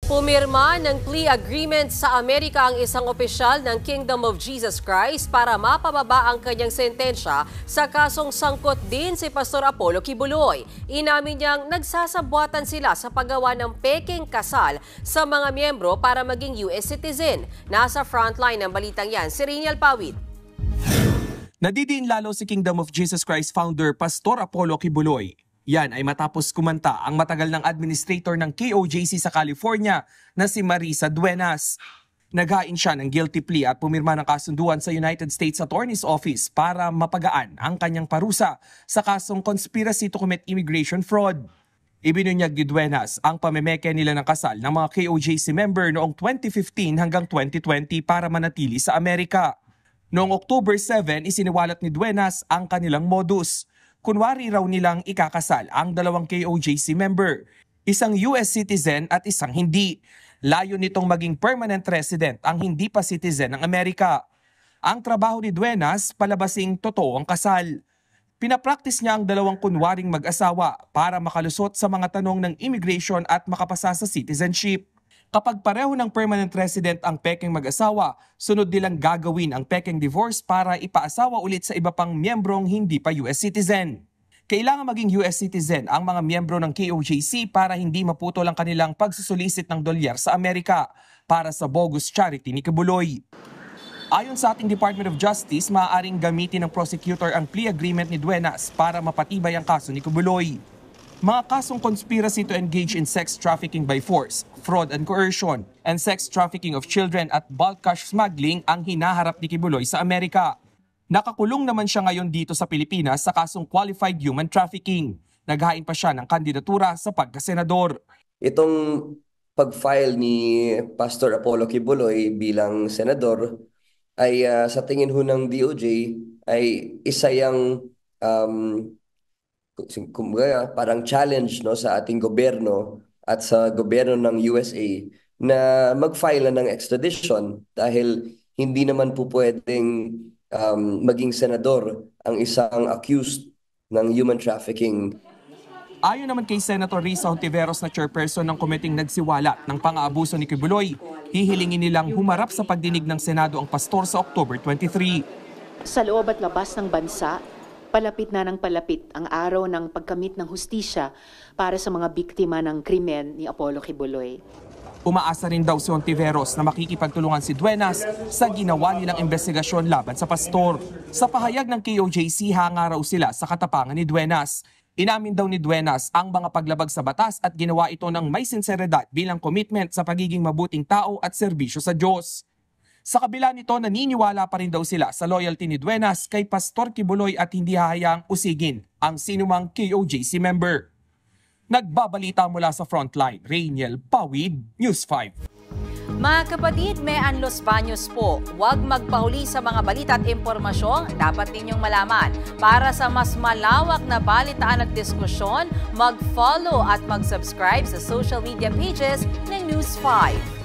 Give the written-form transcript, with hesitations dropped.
Pumirma ng plea agreement sa Amerika ang isang opisyal ng Kingdom of Jesus Christ para mapababa ang kanyang sentensya sa kasong sangkot din si Pastor Apollo Kibuloy. Inamin niyang nagsasabuatan sila sa paggawa ng peking kasal sa mga miyembro para maging US citizen. Nasa frontline ng balitang yan, si Reniel Pawid. Nadidiin lalo si Kingdom of Jesus Christ founder Pastor Apollo Kibuloy. Yan ay matapos kumanta ang matagal ng administrator ng KOJC sa California na si Marisa Duenas. Naghain siya ng guilty plea at pumirma ng kasunduan sa United States Attorney's Office para mapagaan ang kanyang parusa sa kasong conspiracy to commit immigration fraud. Ibinunyag ni Duenas ang pamemeke nila ng kasal ng mga KOJC member noong 2015 hanggang 2020 para manatili sa Amerika. Noong October 7, isiniwalat ni Duenas ang kanilang modus. Kunwari raw nilang ikakasal ang dalawang KOJC member, isang US citizen at isang hindi. Layo nitong maging permanent resident ang hindi pa citizen ng Amerika. Ang trabaho ni Duenas, palabasing totoo ang kasal. Pinapractice niya ang dalawang kunwaring mag-asawa para makalusot sa mga tanong ng immigration at makapasa sa citizenship. Kapag pareho ng permanent resident ang peking mag-asawa, sunod nilang gagawin ang peking divorce para ipaasawa ulit sa iba pang miyembrong hindi pa US citizen. Kailangan maging US citizen ang mga miyembro ng KOJC para hindi maputol ang kanilang pagsusulisit ng dolyar sa Amerika para sa bogus charity ni Kibuloy. Ayon sa ating Department of Justice, maaaring gamitin ng prosecutor ang plea agreement ni Duenas para mapatibay ang kaso ni Kibuloy. Mga kasong conspiracy to engage in sex trafficking by force, fraud and coercion, and sex trafficking of children at bulk cash smuggling ang hinaharap ni Kibuloy sa Amerika. Nakakulong naman siya ngayon dito sa Pilipinas sa kasong qualified human trafficking. Naghain pa siya ng kandidatura sa pagkasenador. Itong pag-file ni Pastor Apollo Kibuloy bilang senador ay sa tingin ho ng DOJ ay isa yang parang challenge no sa ating gobyerno at sa gobyerno ng USA na mag-file na ng extradition dahil hindi naman po pwedeng maging senador ang isang accused ng human trafficking. Ayon naman kay Senator Risa Hontiveros na chairperson ng komiteng nagsiwalat ng pang-aabuso ni Kibuloy, hihilingin nilang humarap sa pagdinig ng Senado ang pastor sa October 23. Sa loob at labas ng bansa, palapit na ng palapit ang araw ng pagkamit ng hustisya para sa mga biktima ng krimen ni Apollo Kibuloy. Umaasa rin daw si Hontiveros na makikipagtulungan si Duenas sa ginawa nilang investigasyon laban sa pastor. Sa pahayag ng KOJC, hanga raw sila sa katapangan ni Duenas. Inamin daw ni Duenas ang mga paglabag sa batas at ginawa ito ng may sinseridad bilang commitment sa pagiging mabuting tao at serbisyo sa Diyos. Sa kabila nito, naniniwala pa rin daw sila sa loyalty ni Duenas kay Pastor Kibuloy at hindi hahayaang usigin ang sinumang KOJC member. Nagbabalita mula sa Frontline, Reniel Pawid, News 5. Mga kapatid, Mean Los Baños po. Huwag magpahuli sa mga balita at impormasyong dapat ninyong malaman. Para sa mas malawak na balitaan at diskusyon, mag-follow at mag-subscribe sa social media pages ng News 5.